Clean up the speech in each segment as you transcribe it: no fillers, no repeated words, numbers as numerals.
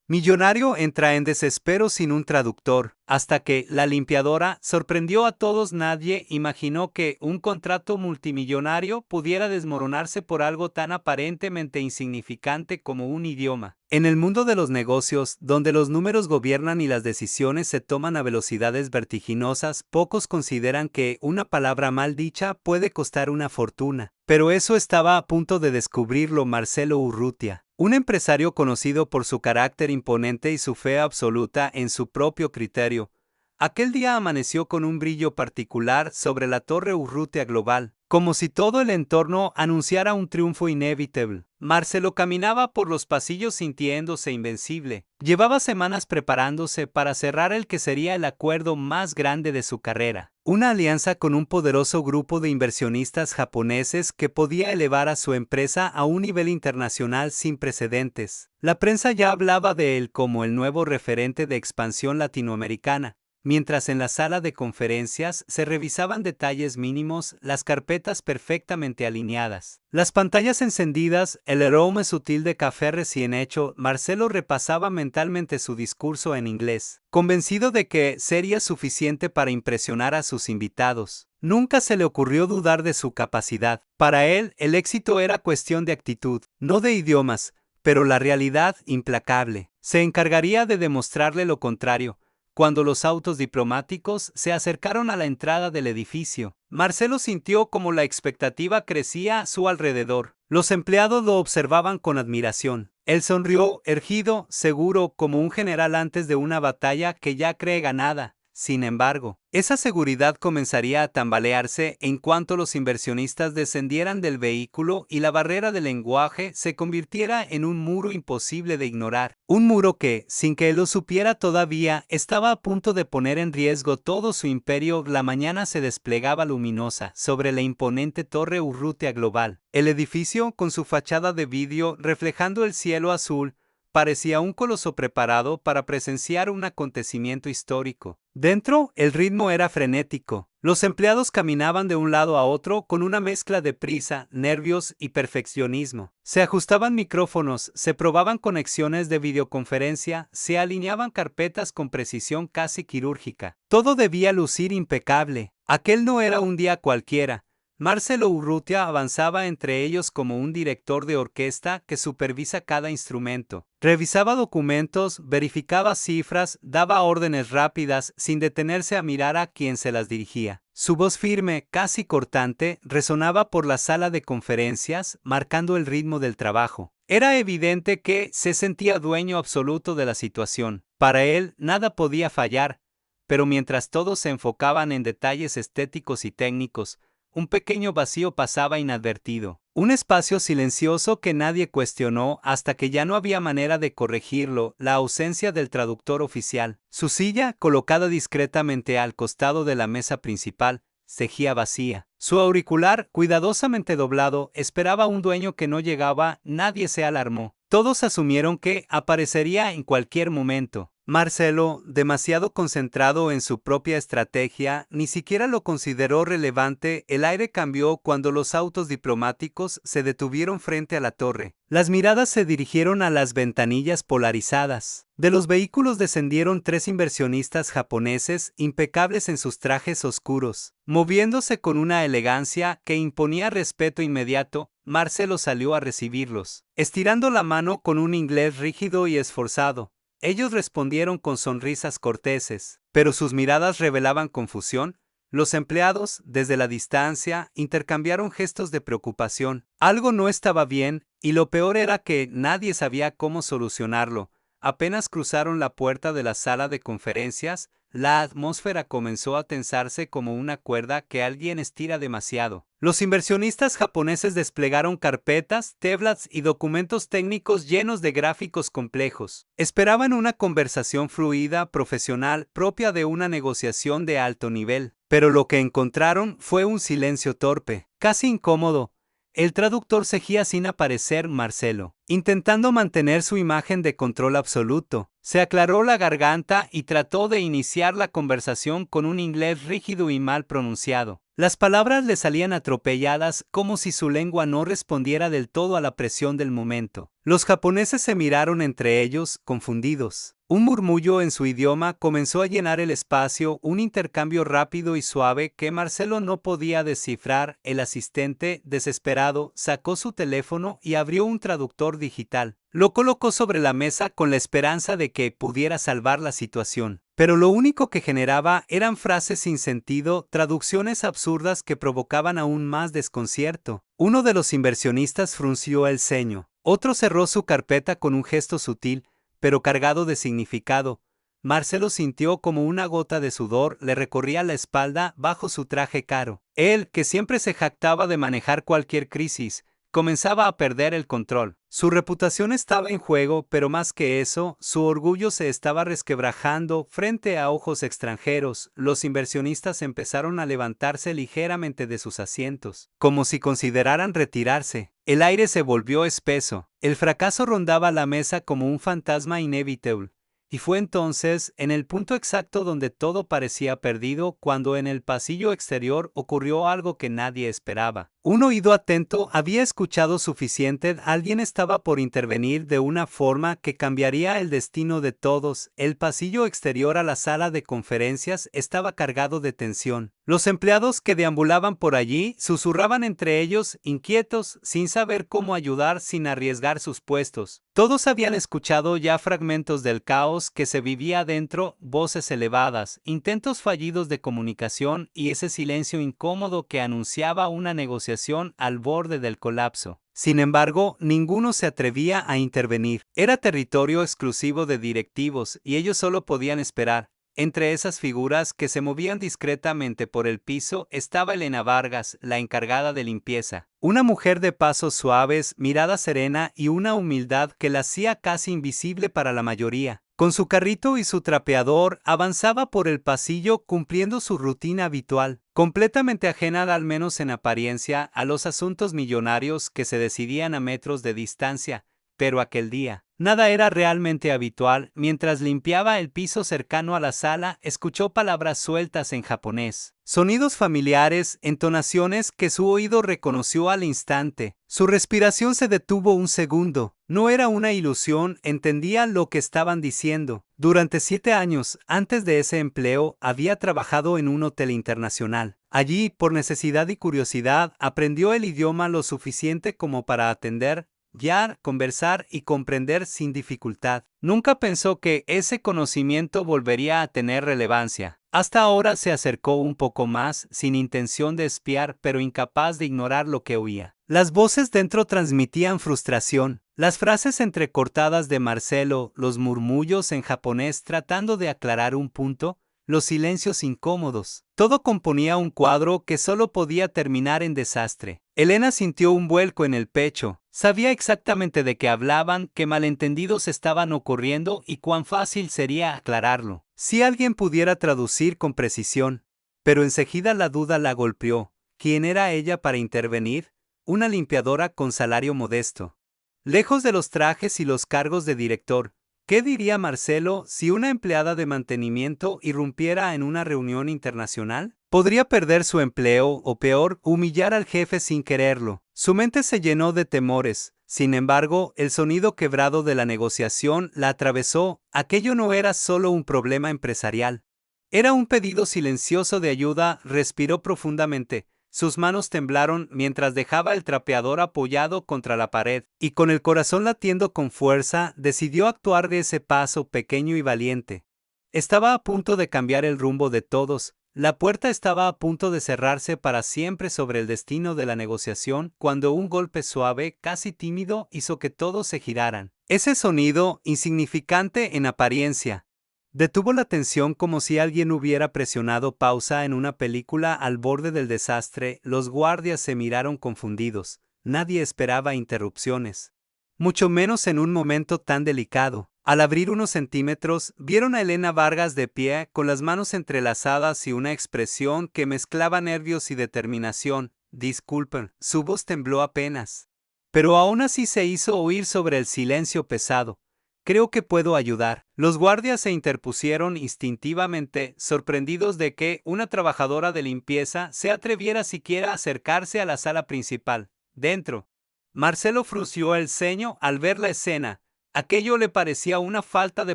Millonario entra en desespero sin un traductor, hasta que la limpiadora sorprendió a todos. Nadie imaginó que un contrato multimillonario pudiera desmoronarse por algo tan aparentemente insignificante como un idioma. En el mundo de los negocios, donde los números gobiernan y las decisiones se toman a velocidades vertiginosas, pocos consideran que una palabra mal dicha puede costar una fortuna. Pero eso estaba a punto de descubrirlo Marcelo Urrutia, un empresario conocido por su carácter imponente y su fe absoluta en su propio criterio. Aquel día amaneció con un brillo particular sobre la Torre Urrutia Global, como si todo el entorno anunciara un triunfo inevitable. Marcelo caminaba por los pasillos sintiéndose invencible. Llevaba semanas preparándose para cerrar el que sería el acuerdo más grande de su carrera. Una alianza con un poderoso grupo de inversionistas japoneses que podía elevar a su empresa a un nivel internacional sin precedentes. La prensa ya hablaba de él como el nuevo referente de expansión latinoamericana. Mientras en la sala de conferencias se revisaban detalles mínimos, las carpetas perfectamente alineadas, las pantallas encendidas, el aroma sutil de café recién hecho, Marcelo repasaba mentalmente su discurso en inglés, convencido de que sería suficiente para impresionar a sus invitados. Nunca se le ocurrió dudar de su capacidad. Para él, el éxito era cuestión de actitud, no de idiomas, pero la realidad, implacable, se encargaría de demostrarle lo contrario. Cuando los autos diplomáticos se acercaron a la entrada del edificio, Marcelo sintió como la expectativa crecía a su alrededor. Los empleados lo observaban con admiración. Él sonrió, erguido, seguro, como un general antes de una batalla que ya cree ganada. Sin embargo, esa seguridad comenzaría a tambalearse en cuanto los inversionistas descendieran del vehículo y la barrera del lenguaje se convirtiera en un muro imposible de ignorar. Un muro que, sin que él lo supiera todavía, estaba a punto de poner en riesgo todo su imperio. La mañana se desplegaba luminosa sobre la imponente Torre Urrutia Global. El edificio, con su fachada de vidrio reflejando el cielo azul, parecía un coloso preparado para presenciar un acontecimiento histórico. Dentro, el ritmo era frenético. Los empleados caminaban de un lado a otro con una mezcla de prisa, nervios y perfeccionismo. Se ajustaban micrófonos, se probaban conexiones de videoconferencia, se alineaban carpetas con precisión casi quirúrgica. Todo debía lucir impecable. Aquel no era un día cualquiera. Marcelo Urrutia avanzaba entre ellos como un director de orquesta que supervisa cada instrumento. Revisaba documentos, verificaba cifras, daba órdenes rápidas sin detenerse a mirar a quien se las dirigía. Su voz firme, casi cortante, resonaba por la sala de conferencias, marcando el ritmo del trabajo. Era evidente que se sentía dueño absoluto de la situación. Para él, nada podía fallar, pero mientras todos se enfocaban en detalles estéticos y técnicos, un pequeño vacío pasaba inadvertido. Un espacio silencioso que nadie cuestionó hasta que ya no había manera de corregirlo, la ausencia del traductor oficial. Su silla, colocada discretamente al costado de la mesa principal, seguía vacía. Su auricular, cuidadosamente doblado, esperaba a un dueño que no llegaba. Nadie se alarmó. Todos asumieron que aparecería en cualquier momento. Marcelo, demasiado concentrado en su propia estrategia, ni siquiera lo consideró relevante. El aire cambió cuando los autos diplomáticos se detuvieron frente a la torre. Las miradas se dirigieron a las ventanillas polarizadas. De los vehículos descendieron 3 inversionistas japoneses, impecables en sus trajes oscuros. Moviéndose con una elegancia que imponía respeto inmediato, Marcelo salió a recibirlos, estirando la mano con un inglés rígido y esforzado. Ellos respondieron con sonrisas corteses, pero sus miradas revelaban confusión. Los empleados, desde la distancia, intercambiaron gestos de preocupación. Algo no estaba bien, y lo peor era que nadie sabía cómo solucionarlo. Apenas cruzaron la puerta de la sala de conferencias, la atmósfera comenzó a tensarse como una cuerda que alguien estira demasiado. Los inversionistas japoneses desplegaron carpetas, tablets y documentos técnicos llenos de gráficos complejos. Esperaban una conversación fluida, profesional, propia de una negociación de alto nivel. Pero lo que encontraron fue un silencio torpe, casi incómodo. El traductor seguía sin aparecer. Marcelo Intentando mantener su imagen de control absoluto, se aclaró la garganta y trató de iniciar la conversación con un inglés rígido y mal pronunciado. Las palabras le salían atropelladas como si su lengua no respondiera del todo a la presión del momento. Los japoneses se miraron entre ellos, confundidos. Un murmullo en su idioma comenzó a llenar el espacio, un intercambio rápido y suave que Marcelo no podía descifrar. El asistente, desesperado, sacó su teléfono y abrió un traductor digital. Lo colocó sobre la mesa con la esperanza de que pudiera salvar la situación. Pero lo único que generaba eran frases sin sentido, traducciones absurdas que provocaban aún más desconcierto. Uno de los inversionistas frunció el ceño. Otro cerró su carpeta con un gesto sutil, pero cargado de significado. Marcelo sintió como una gota de sudor le recorría la espalda bajo su traje caro. Él, que siempre se jactaba de manejar cualquier crisis, comenzaba a perder el control. Su reputación estaba en juego, pero más que eso, su orgullo se estaba resquebrajando frente a ojos extranjeros. Los inversionistas empezaron a levantarse ligeramente de sus asientos, como si consideraran retirarse. El aire se volvió espeso. El fracaso rondaba la mesa como un fantasma inevitable. Y fue entonces, en el punto exacto donde todo parecía perdido, cuando en el pasillo exterior ocurrió algo que nadie esperaba. Un oído atento había escuchado suficiente, alguien estaba por intervenir de una forma que cambiaría el destino de todos. El pasillo exterior a la sala de conferencias estaba cargado de tensión. Los empleados que deambulaban por allí susurraban entre ellos, inquietos, sin saber cómo ayudar sin arriesgar sus puestos. Todos habían escuchado ya fragmentos del caos que se vivía dentro, voces elevadas, intentos fallidos de comunicación y ese silencio incómodo que anunciaba una negociación al borde del colapso. Sin embargo, ninguno se atrevía a intervenir. Era territorio exclusivo de directivos y ellos solo podían esperar. Entre esas figuras que se movían discretamente por el piso estaba Elena Vargas, la encargada de limpieza. Una mujer de pasos suaves, mirada serena y una humildad que la hacía casi invisible para la mayoría. Con su carrito y su trapeador, avanzaba por el pasillo cumpliendo su rutina habitual, completamente ajena, al menos en apariencia, a los asuntos millonarios que se decidían a metros de distancia. Pero aquel día, nada era realmente habitual. Mientras limpiaba el piso cercano a la sala, escuchó palabras sueltas en japonés. Sonidos familiares, entonaciones que su oído reconoció al instante. Su respiración se detuvo un segundo. No era una ilusión, entendía lo que estaban diciendo. Durante 7 años, antes de ese empleo, había trabajado en un hotel internacional. Allí, por necesidad y curiosidad, aprendió el idioma lo suficiente como para atender, guiar, conversar y comprender sin dificultad. Nunca pensó que ese conocimiento volvería a tener relevancia. Hasta ahora se acercó un poco más, sin intención de espiar, pero incapaz de ignorar lo que oía. Las voces dentro transmitían frustración. Las frases entrecortadas de Marcelo, los murmullos en japonés tratando de aclarar un punto, los silencios incómodos. Todo componía un cuadro que solo podía terminar en desastre. Elena sintió un vuelco en el pecho. Sabía exactamente de qué hablaban, qué malentendidos estaban ocurriendo y cuán fácil sería aclararlo. Si alguien pudiera traducir con precisión. Pero enseguida la duda la golpeó. ¿Quién era ella para intervenir? Una limpiadora con salario modesto. Lejos de los trajes y los cargos de director, ¿qué diría Marcelo si una empleada de mantenimiento irrumpiera en una reunión internacional? Podría perder su empleo o peor, humillar al jefe sin quererlo. Su mente se llenó de temores. Sin embargo, el sonido quebrado de la negociación la atravesó. Aquello no era solo un problema empresarial. Era un pedido silencioso de ayuda. Respiró profundamente. Sus manos temblaron mientras dejaba el trapeador apoyado contra la pared, y con el corazón latiendo con fuerza, decidió actuar de ese paso pequeño y valiente. Estaba a punto de cambiar el rumbo de todos. La puerta estaba a punto de cerrarse para siempre sobre el destino de la negociación, cuando un golpe suave, casi tímido, hizo que todos se giraran. Ese sonido, insignificante en apariencia, detuvo la tensión como si alguien hubiera presionado pausa en una película al borde del desastre. Los guardias se miraron confundidos. Nadie esperaba interrupciones, mucho menos en un momento tan delicado. Al abrir unos centímetros, vieron a Elena Vargas de pie, con las manos entrelazadas y una expresión que mezclaba nervios y determinación. Disculpen, su voz tembló apenas. pero aún así se hizo oír sobre el silencio pesado. Creo que puedo ayudar. Los guardias se interpusieron instintivamente, sorprendidos de que una trabajadora de limpieza se atreviera siquiera a acercarse a la sala principal. Dentro. Marcelo frunció el ceño al ver la escena. Aquello le parecía una falta de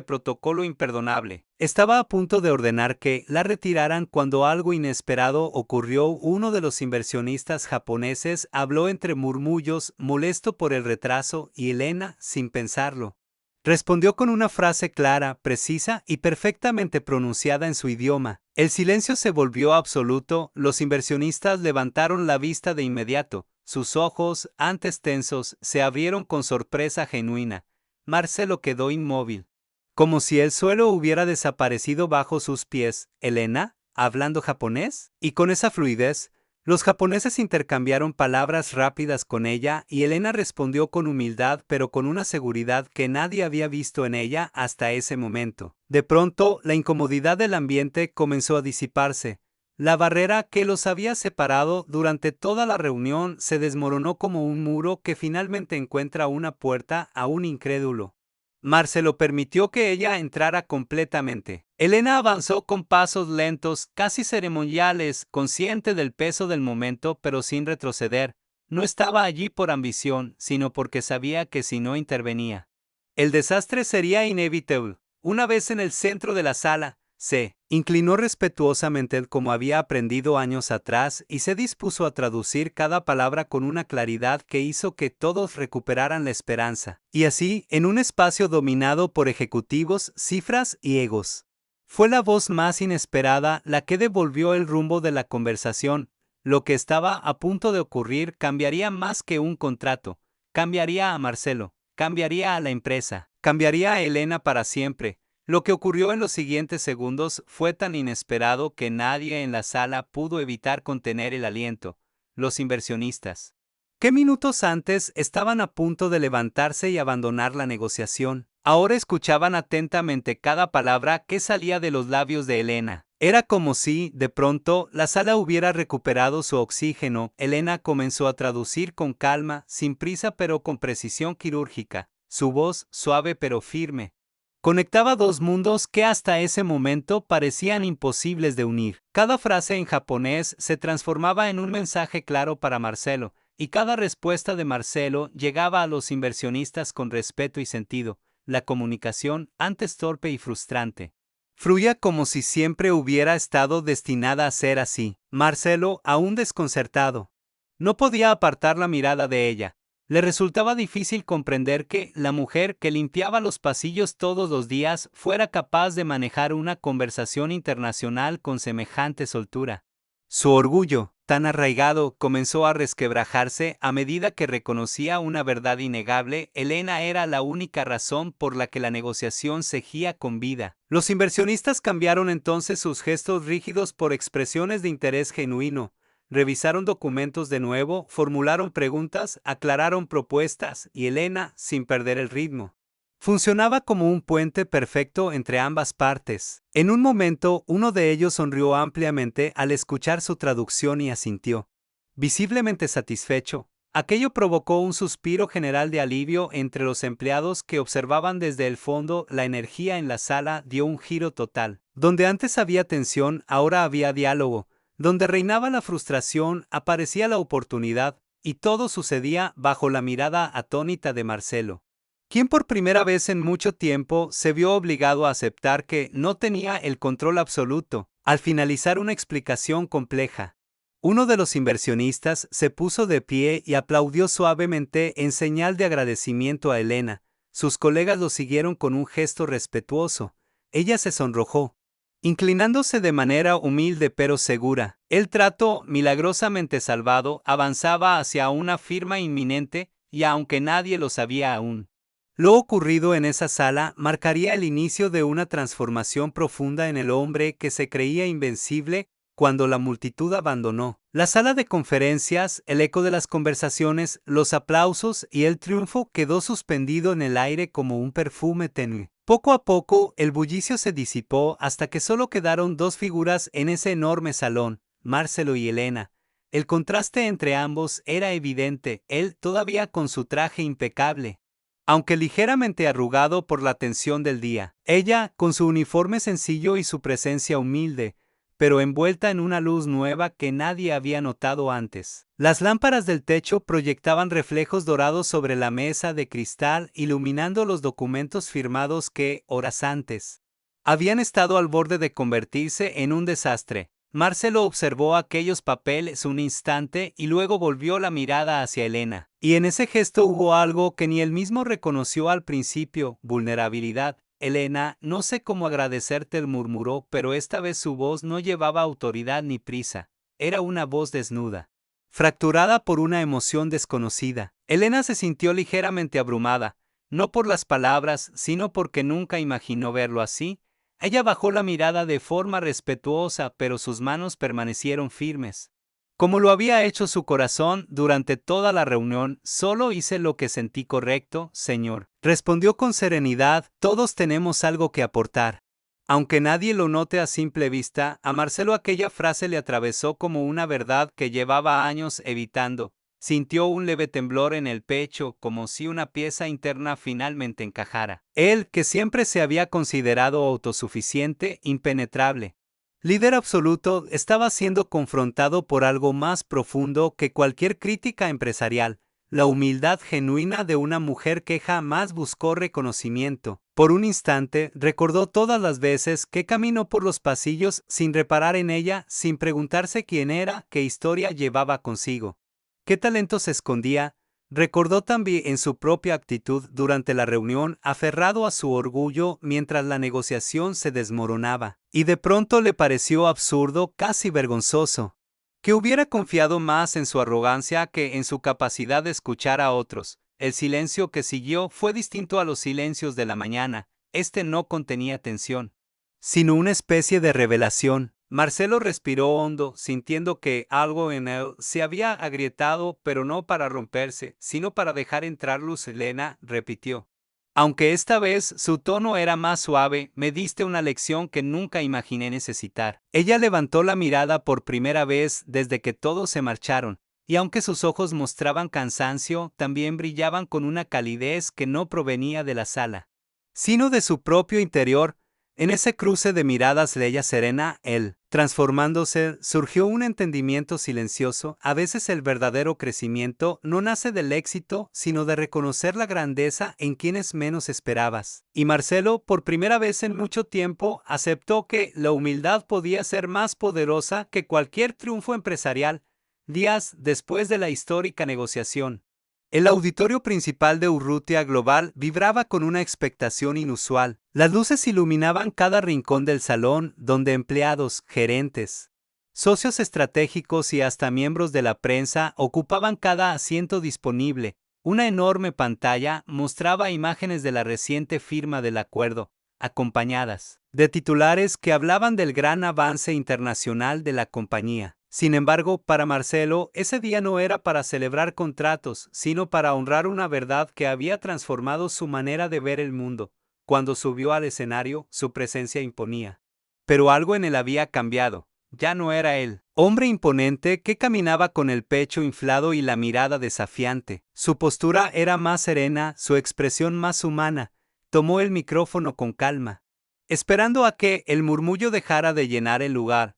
protocolo imperdonable. Estaba a punto de ordenar que la retiraran cuando algo inesperado ocurrió. Uno de los inversionistas japoneses habló entre murmullos, molesto por el retraso, y Elena, sin pensarlo, respondió con una frase clara, precisa y perfectamente pronunciada en su idioma. El silencio se volvió absoluto. Los inversionistas levantaron la vista de inmediato. Sus ojos, antes tensos, se abrieron con sorpresa genuina. Marcelo quedó inmóvil, como si el suelo hubiera desaparecido bajo sus pies. ¿Elena? ¿Hablando japonés? Y con esa fluidez, los japoneses intercambiaron palabras rápidas con ella y Elena respondió con humildad pero con una seguridad que nadie había visto en ella hasta ese momento. De pronto, la incomodidad del ambiente comenzó a disiparse. La barrera que los había separado durante toda la reunión se desmoronó como un muro que finalmente encuentra una puerta a un incrédulo. Marcelo permitió que ella entrara completamente. Elena avanzó con pasos lentos, casi ceremoniales, consciente del peso del momento, pero sin retroceder. No estaba allí por ambición, sino porque sabía que si no intervenía, el desastre sería inevitable. Una vez en el centro de la sala, se inclinó respetuosamente como había aprendido años atrás y se dispuso a traducir cada palabra con una claridad que hizo que todos recuperaran la esperanza. Y así, en un espacio dominado por ejecutivos, cifras y egos, fue la voz más inesperada la que devolvió el rumbo de la conversación. Lo que estaba a punto de ocurrir cambiaría más que un contrato. Cambiaría a Marcelo, cambiaría a la empresa, cambiaría a Elena para siempre. Lo que ocurrió en los siguientes segundos fue tan inesperado que nadie en la sala pudo evitar contener el aliento. Los inversionistas, que minutos antes estaban a punto de levantarse y abandonar la negociación, ahora escuchaban atentamente cada palabra que salía de los labios de Elena. Era como si, de pronto, la sala hubiera recuperado su oxígeno. Elena comenzó a traducir con calma, sin prisa pero con precisión quirúrgica. Su voz, suave pero firme, conectaba dos mundos que hasta ese momento parecían imposibles de unir. Cada frase en japonés se transformaba en un mensaje claro para Marcelo, y cada respuesta de Marcelo llegaba a los inversionistas con respeto y sentido. La comunicación, antes torpe y frustrante, fluía como si siempre hubiera estado destinada a ser así. Marcelo, aún desconcertado, no podía apartar la mirada de ella. Le resultaba difícil comprender que la mujer que limpiaba los pasillos todos los días fuera capaz de manejar una conversación internacional con semejante soltura. Su orgullo, tan arraigado, comenzó a resquebrajarse a medida que reconocía una verdad innegable. Elena era la única razón por la que la negociación seguía con vida. Los inversionistas cambiaron entonces sus gestos rígidos por expresiones de interés genuino. Revisaron documentos de nuevo, formularon preguntas, aclararon propuestas, y Elena, sin perder el ritmo, funcionaba como un puente perfecto entre ambas partes. En un momento, uno de ellos sonrió ampliamente al escuchar su traducción y asintió, visiblemente satisfecho. Aquello provocó un suspiro general de alivio entre los empleados que observaban desde el fondo. La energía en la sala dio un giro total. Donde antes había tensión, ahora había diálogo. Donde reinaba la frustración, aparecía la oportunidad, y todo sucedía bajo la mirada atónita de Marcelo, quien por primera vez en mucho tiempo se vio obligado a aceptar que no tenía el control absoluto. Al finalizar una explicación compleja, uno de los inversionistas se puso de pie y aplaudió suavemente en señal de agradecimiento a Elena. Sus colegas lo siguieron con un gesto respetuoso. Ella se sonrojó, inclinándose de manera humilde pero segura. El trato, milagrosamente salvado, avanzaba hacia una firma inminente, y aunque nadie lo sabía aún, lo ocurrido en esa sala marcaría el inicio de una transformación profunda en el hombre que se creía invencible cuando la multitud abandonó la sala de conferencias. El eco de las conversaciones, los aplausos y el triunfo quedó suspendido en el aire como un perfume tenue. Poco a poco, el bullicio se disipó hasta que solo quedaron dos figuras en ese enorme salón, Marcelo y Elena. El contraste entre ambos era evidente, él todavía con su traje impecable, aunque ligeramente arrugado por la tensión del día. Ella, con su uniforme sencillo y su presencia humilde, pero envuelta en una luz nueva que nadie había notado antes. Las lámparas del techo proyectaban reflejos dorados sobre la mesa de cristal, iluminando los documentos firmados que, horas antes, habían estado al borde de convertirse en un desastre. Marcelo observó aquellos papeles un instante y luego volvió la mirada hacia Elena. Y en ese gesto hubo algo que ni él mismo reconoció al principio: vulnerabilidad. Elena, no sé cómo agradecerte, murmuró, pero esta vez su voz no llevaba autoridad ni prisa. Era una voz desnuda, fracturada por una emoción desconocida. Elena se sintió ligeramente abrumada, no por las palabras, sino porque nunca imaginó verlo así. Ella bajó la mirada de forma respetuosa, pero sus manos permanecieron firmes. Como lo había hecho su corazón durante toda la reunión, solo hice lo que sentí correcto, señor. Respondió con serenidad: todos tenemos algo que aportar. Aunque nadie lo note a simple vista, a Marcelo aquella frase le atravesó como una verdad que llevaba años evitando. Sintió un leve temblor en el pecho, como si una pieza interna finalmente encajara. Él, que siempre se había considerado autosuficiente, impenetrable, líder absoluto, estaba siendo confrontado por algo más profundo que cualquier crítica empresarial: la humildad genuina de una mujer que jamás buscó reconocimiento. Por un instante, recordó todas las veces que caminó por los pasillos sin reparar en ella, sin preguntarse quién era, qué historia llevaba consigo, qué talento se escondía. Recordó también en su propia actitud durante la reunión, aferrado a su orgullo mientras la negociación se desmoronaba. Y de pronto le pareció absurdo, casi vergonzoso, que hubiera confiado más en su arrogancia que en su capacidad de escuchar a otros. El silencio que siguió fue distinto a los silencios de la mañana. Este no contenía tensión, sino una especie de revelación. Marcelo respiró hondo, sintiendo que algo en él se había agrietado, pero no para romperse, sino para dejar entrar luz. Elena repitió, aunque esta vez su tono era más suave: me diste una lección que nunca imaginé necesitar. Ella levantó la mirada por primera vez desde que todos se marcharon, y aunque sus ojos mostraban cansancio, también brillaban con una calidez que no provenía de la sala, sino de su propio interior. En ese cruce de miradas de ella serena, él, transformándose, surgió un entendimiento silencioso. A veces el verdadero crecimiento no nace del éxito, sino de reconocer la grandeza en quienes menos esperabas. Y Marcelo, por primera vez en mucho tiempo, aceptó que la humildad podía ser más poderosa que cualquier triunfo empresarial. Días después de la histórica negociación, el auditorio principal de Urrutia Global vibraba con una expectación inusual. Las luces iluminaban cada rincón del salón, donde empleados, gerentes, socios estratégicos y hasta miembros de la prensa ocupaban cada asiento disponible. Una enorme pantalla mostraba imágenes de la reciente firma del acuerdo, acompañadas de titulares que hablaban del gran avance internacional de la compañía. Sin embargo, para Marcelo, ese día no era para celebrar contratos, sino para honrar una verdad que había transformado su manera de ver el mundo. Cuando subió al escenario, su presencia imponía. Pero algo en él había cambiado. Ya no era él, hombre imponente que caminaba con el pecho inflado y la mirada desafiante. Su postura era más serena, su expresión más humana. Tomó el micrófono con calma, esperando a que el murmullo dejara de llenar el lugar.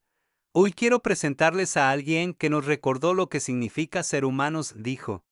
Hoy quiero presentarles a alguien que nos recordó lo que significa ser humanos, dijo.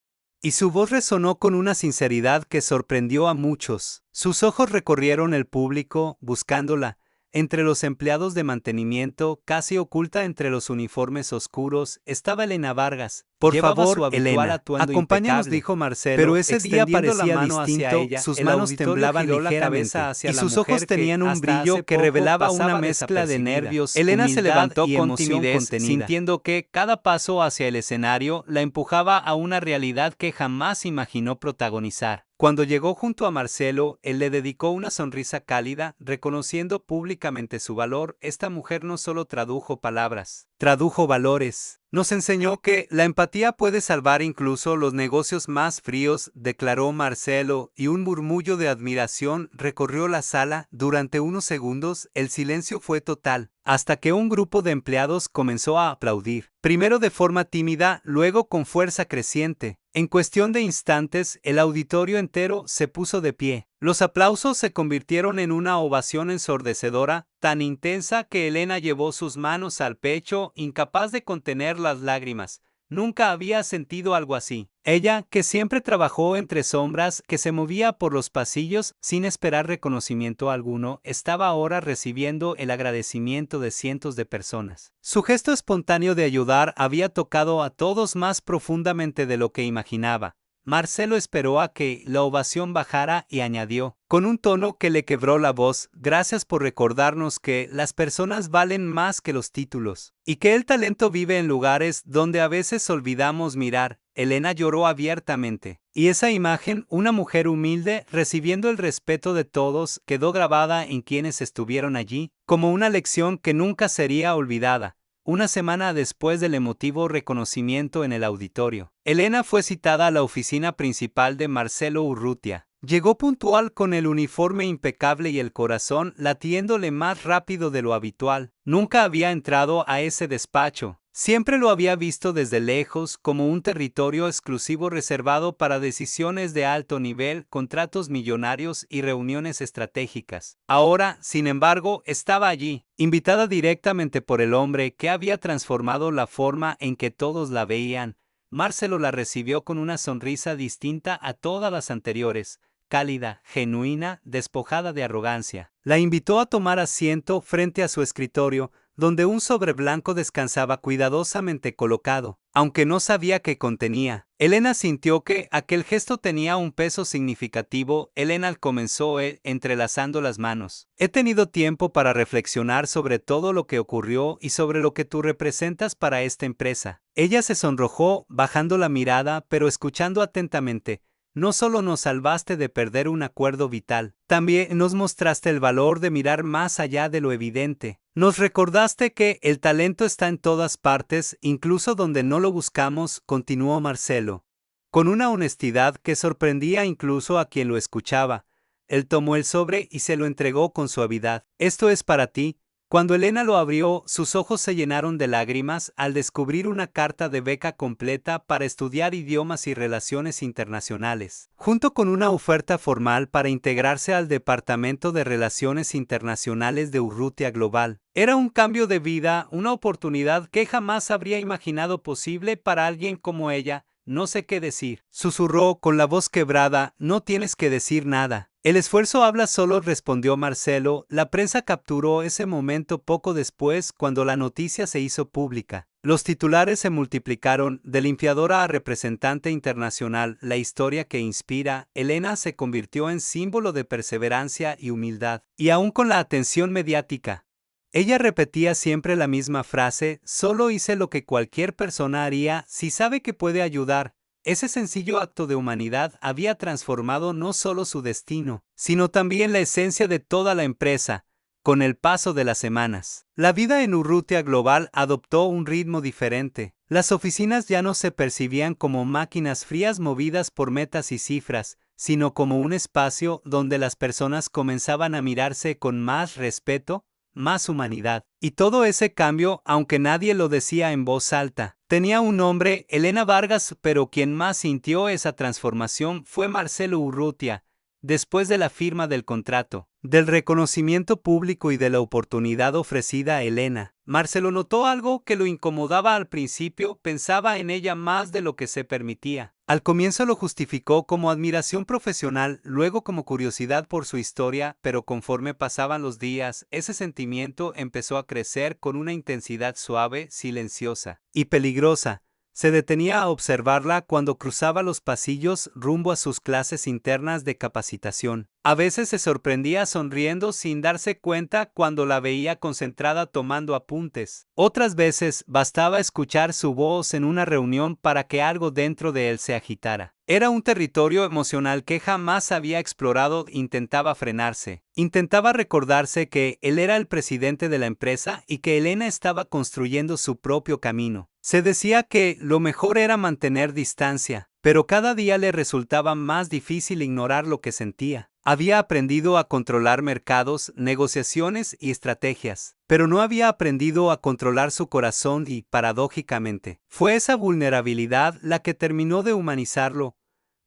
Y su voz resonó con una sinceridad que sorprendió a muchos. Sus ojos recorrieron el público, buscándola, entre los empleados de mantenimiento, casi oculta entre los uniformes oscuros, estaba Elena Vargas. Por favor, Elena, acompáñanos, dijo Marcelo. Pero ese día parecía distinto, sus manos temblaban ligeramente, y sus ojos tenían un brillo que revelaba una mezcla de nervios. Elena se levantó con timidez, sintiendo que cada paso hacia el escenario la empujaba a una realidad que jamás imaginó protagonizar. Cuando llegó junto a Marcelo, él le dedicó una sonrisa cálida, reconociendo públicamente su valor. Esta mujer no solo tradujo palabras, tradujo valores. Nos enseñó que la empatía puede salvar incluso los negocios más fríos, declaró Marcelo, y un murmullo de admiración recorrió la sala. Durante unos segundos, el silencio fue total. hasta que un grupo de empleados comenzó a aplaudir, primero de forma tímida, luego con fuerza creciente. En cuestión de instantes, el auditorio entero se puso de pie. Los aplausos se convirtieron en una ovación ensordecedora, tan intensa que Elena llevó sus manos al pecho, incapaz de contener las lágrimas. Nunca había sentido algo así. Ella, que siempre trabajó entre sombras, que se movía por los pasillos sin esperar reconocimiento alguno, estaba ahora recibiendo el agradecimiento de cientos de personas. Su gesto espontáneo de ayudar había tocado a todos más profundamente de lo que imaginaba. Marcelo esperó a que la ovación bajara y añadió, con un tono que le quebró la voz: gracias por recordarnos que las personas valen más que los títulos, y que el talento vive en lugares donde a veces olvidamos mirar. Elena lloró abiertamente, y esa imagen, una mujer humilde recibiendo el respeto de todos, quedó grabada en quienes estuvieron allí, como una lección que nunca sería olvidada. Una semana después del emotivo reconocimiento en el auditorio, Elena fue citada a la oficina principal de Marcelo Urrutia. Llegó puntual con el uniforme impecable y el corazón latiéndole más rápido de lo habitual. Nunca había entrado a ese despacho. Siempre lo había visto desde lejos como un territorio exclusivo reservado para decisiones de alto nivel, contratos millonarios y reuniones estratégicas. Ahora, sin embargo, estaba allí, invitada directamente por el hombre que había transformado la forma en que todos la veían. Marcelo la recibió con una sonrisa distinta a todas las anteriores, cálida, genuina, despojada de arrogancia. La invitó a tomar asiento frente a su escritorio, donde un sobre blanco descansaba cuidadosamente colocado, aunque no sabía qué contenía. Elena sintió que aquel gesto tenía un peso significativo. Elena comenzó entrelazando las manos. He tenido tiempo para reflexionar sobre todo lo que ocurrió y sobre lo que tú representas para esta empresa. Ella se sonrojó, bajando la mirada, pero escuchando atentamente. No solo nos salvaste de perder un acuerdo vital, también nos mostraste el valor de mirar más allá de lo evidente. Nos recordaste que el talento está en todas partes, incluso donde no lo buscamos, continuó Marcelo, con una honestidad que sorprendía incluso a quien lo escuchaba. Él tomó el sobre y se lo entregó con suavidad. Esto es para ti. Cuando Elena lo abrió, sus ojos se llenaron de lágrimas al descubrir una carta de beca completa para estudiar idiomas y relaciones internacionales, junto con una oferta formal para integrarse al Departamento de Relaciones Internacionales de Urrutia Global. Era un cambio de vida, una oportunidad que jamás habría imaginado posible para alguien como ella. No sé qué decir, susurró con la voz quebrada. No tienes que decir nada. El esfuerzo habla solo, respondió Marcelo. La prensa capturó ese momento poco después cuando la noticia se hizo pública. Los titulares se multiplicaron, de limpiadora a representante internacional. La historia que inspira, Elena se convirtió en símbolo de perseverancia y humildad, y aún con la atención mediática. Ella repetía siempre la misma frase: solo hice lo que cualquier persona haría si sabe que puede ayudar. Ese sencillo acto de humanidad había transformado no solo su destino, sino también la esencia de toda la empresa. Con el paso de las semanas, la vida en Urrutia Global adoptó un ritmo diferente. Las oficinas ya no se percibían como máquinas frías movidas por metas y cifras, sino como un espacio donde las personas comenzaban a mirarse con más respeto, más humanidad. Y todo ese cambio, aunque nadie lo decía en voz alta, tenía un nombre: Elena Vargas. Pero quien más sintió esa transformación fue Marcelo Urrutia. Después de la firma del contrato, del reconocimiento público y de la oportunidad ofrecida a Elena, Marcelo notó algo que lo incomodaba al principio. Pensaba en ella más de lo que se permitía. Al comienzo lo justificó como admiración profesional, luego como curiosidad por su historia, pero conforme pasaban los días, ese sentimiento empezó a crecer con una intensidad suave, silenciosa y peligrosa. Se detenía a observarla cuando cruzaba los pasillos rumbo a sus clases internas de capacitación. A veces se sorprendía sonriendo sin darse cuenta cuando la veía concentrada tomando apuntes. Otras veces bastaba escuchar su voz en una reunión para que algo dentro de él se agitara. Era un territorio emocional que jamás había explorado. Intentaba frenarse. Intentaba recordarse que él era el presidente de la empresa y que Elena estaba construyendo su propio camino. Se decía que lo mejor era mantener distancia, pero cada día le resultaba más difícil ignorar lo que sentía. Había aprendido a controlar mercados, negociaciones y estrategias, pero no había aprendido a controlar su corazón y, paradójicamente, fue esa vulnerabilidad la que terminó de humanizarlo.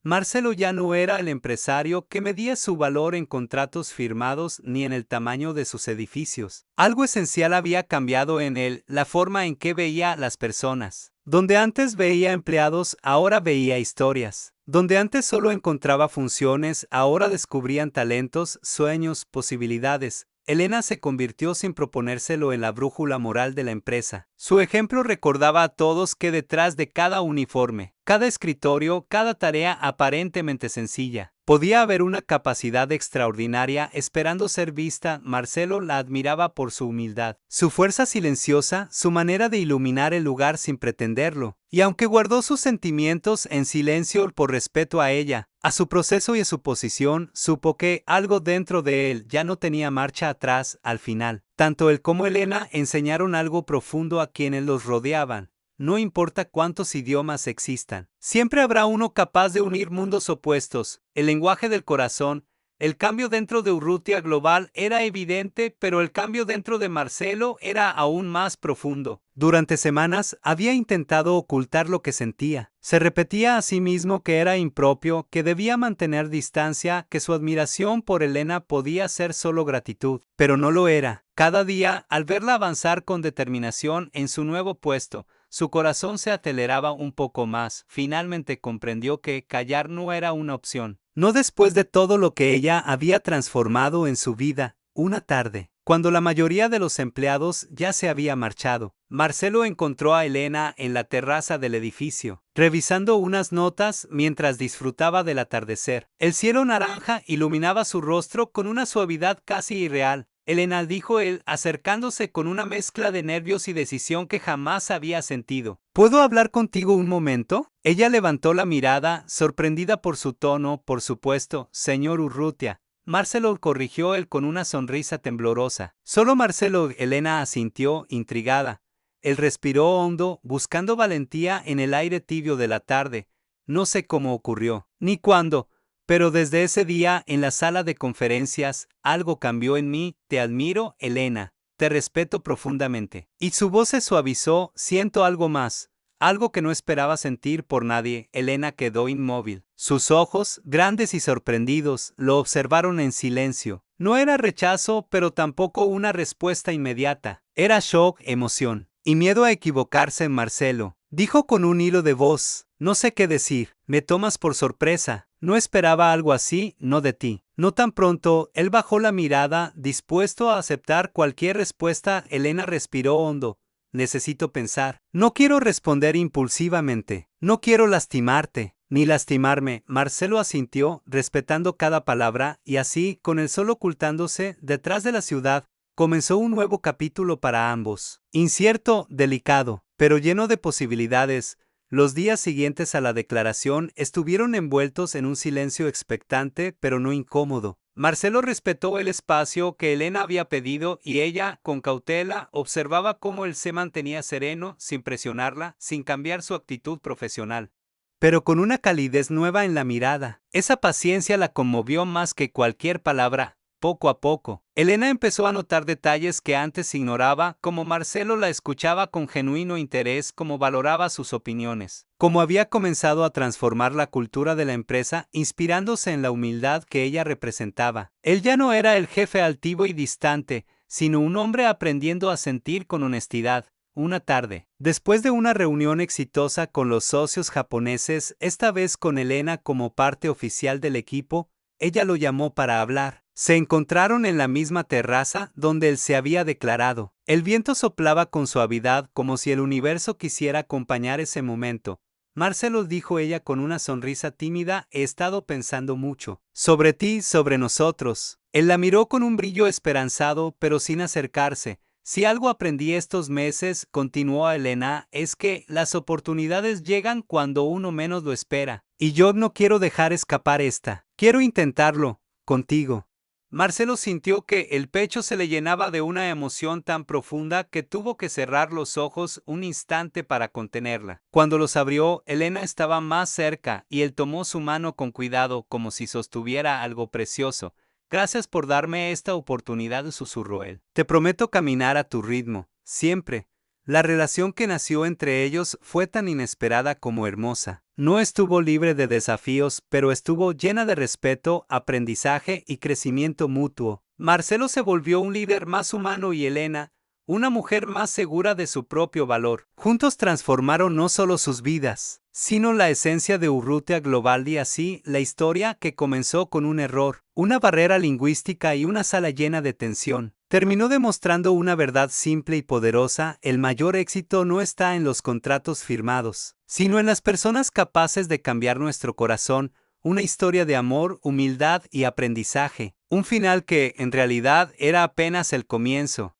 Marcelo ya no era el empresario que medía su valor en contratos firmados ni en el tamaño de sus edificios. Algo esencial había cambiado en él, la forma en que veía a las personas. Donde antes veía empleados, ahora veía historias. Donde antes solo encontraba funciones, ahora descubrían talentos, sueños, posibilidades. Elena se convirtió sin proponérselo en la brújula moral de la empresa. Su ejemplo recordaba a todos que detrás de cada uniforme, cada escritorio, cada tarea aparentemente sencilla, podía haber una capacidad extraordinaria esperando ser vista. Marcelo la admiraba por su humildad, su fuerza silenciosa, su manera de iluminar el lugar sin pretenderlo. Y aunque guardó sus sentimientos en silencio por respeto a ella, a su proceso y a su posición, supo que algo dentro de él ya no tenía marcha atrás al final. Tanto él como Elena enseñaron algo profundo a quienes los rodeaban. No importa cuántos idiomas existan, siempre habrá uno capaz de unir mundos opuestos. El lenguaje del corazón. El cambio dentro de Urrutia Global era evidente, pero el cambio dentro de Marcelo era aún más profundo. Durante semanas había intentado ocultar lo que sentía. Se repetía a sí mismo que era impropio, que debía mantener distancia, que su admiración por Elena podía ser solo gratitud. Pero no lo era. Cada día, al verla avanzar con determinación en su nuevo puesto, su corazón se aceleraba un poco más. Finalmente comprendió que callar no era una opción. No después de todo lo que ella había transformado en su vida. Una tarde, cuando la mayoría de los empleados ya se había marchado, Marcelo encontró a Elena en la terraza del edificio, revisando unas notas mientras disfrutaba del atardecer. El cielo naranja iluminaba su rostro con una suavidad casi irreal. Elena, dijo él, acercándose con una mezcla de nervios y decisión que jamás había sentido. ¿Puedo hablar contigo un momento? Ella levantó la mirada, sorprendida por su tono. Por supuesto, señor Urrutia. Marcelo corrigió él con una sonrisa temblorosa. Solo Marcelo. Elena asintió, intrigada. Él respiró hondo, buscando valentía en el aire tibio de la tarde. No sé cómo ocurrió, ni cuándo. Pero desde ese día, en la sala de conferencias, algo cambió en mí. Te admiro, Elena. Te respeto profundamente. Y su voz se suavizó. Siento algo más. Algo que no esperaba sentir por nadie. Elena quedó inmóvil. Sus ojos, grandes y sorprendidos, lo observaron en silencio. No era rechazo, pero tampoco una respuesta inmediata. Era shock, emoción. Y miedo a equivocarse en Marcelo. Dijo con un hilo de voz. No sé qué decir. Me tomas por sorpresa. No esperaba algo así, no de ti. No tan pronto. Él bajó la mirada, dispuesto a aceptar cualquier respuesta. Elena respiró hondo. Necesito pensar. No quiero responder impulsivamente. No quiero lastimarte, ni lastimarme. Marcelo asintió, respetando cada palabra, y así, con el sol ocultándose detrás de la ciudad, comenzó un nuevo capítulo para ambos. Incierto, delicado, pero lleno de posibilidades. Los días siguientes a la declaración estuvieron envueltos en un silencio expectante, pero no incómodo. Marcelo respetó el espacio que Elena había pedido y ella, con cautela, observaba cómo él se mantenía sereno, sin presionarla, sin cambiar su actitud profesional, pero con una calidez nueva en la mirada. Esa paciencia la conmovió más que cualquier palabra. Poco a poco, Elena empezó a notar detalles que antes ignoraba, como Marcelo la escuchaba con genuino interés, como valoraba sus opiniones, como había comenzado a transformar la cultura de la empresa, inspirándose en la humildad que ella representaba. Él ya no era el jefe altivo y distante, sino un hombre aprendiendo a sentir con honestidad. Una tarde, después de una reunión exitosa con los socios japoneses, esta vez con Elena como parte oficial del equipo, ella lo llamó para hablar. Se encontraron en la misma terraza donde él se había declarado. El viento soplaba con suavidad como si el universo quisiera acompañar ese momento. Marcelo, dijo ella con una sonrisa tímida, he estado pensando mucho. Sobre ti, sobre nosotros. Él la miró con un brillo esperanzado, pero sin acercarse. Si algo aprendí estos meses, continuó Elena, es que las oportunidades llegan cuando uno menos lo espera. Y yo no quiero dejar escapar esta. Quiero intentarlo, contigo. Marcelo sintió que el pecho se le llenaba de una emoción tan profunda que tuvo que cerrar los ojos un instante para contenerla. Cuando los abrió, Elena estaba más cerca y él tomó su mano con cuidado como si sostuviera algo precioso. Gracias por darme esta oportunidad, susurró él. Te prometo caminar a tu ritmo, siempre. La relación que nació entre ellos fue tan inesperada como hermosa. No estuvo libre de desafíos, pero estuvo llena de respeto, aprendizaje y crecimiento mutuo. Marcelo se volvió un líder más humano y Elena, una mujer más segura de su propio valor. Juntos transformaron no solo sus vidas, sino la esencia de Urrutia Global y así la historia que comenzó con un error, una barrera lingüística y una sala llena de tensión. Terminó demostrando una verdad simple y poderosa: el mayor éxito no está en los contratos firmados, sino en las personas capaces de cambiar nuestro corazón. Una historia de amor, humildad y aprendizaje. Un final que, en realidad, era apenas el comienzo.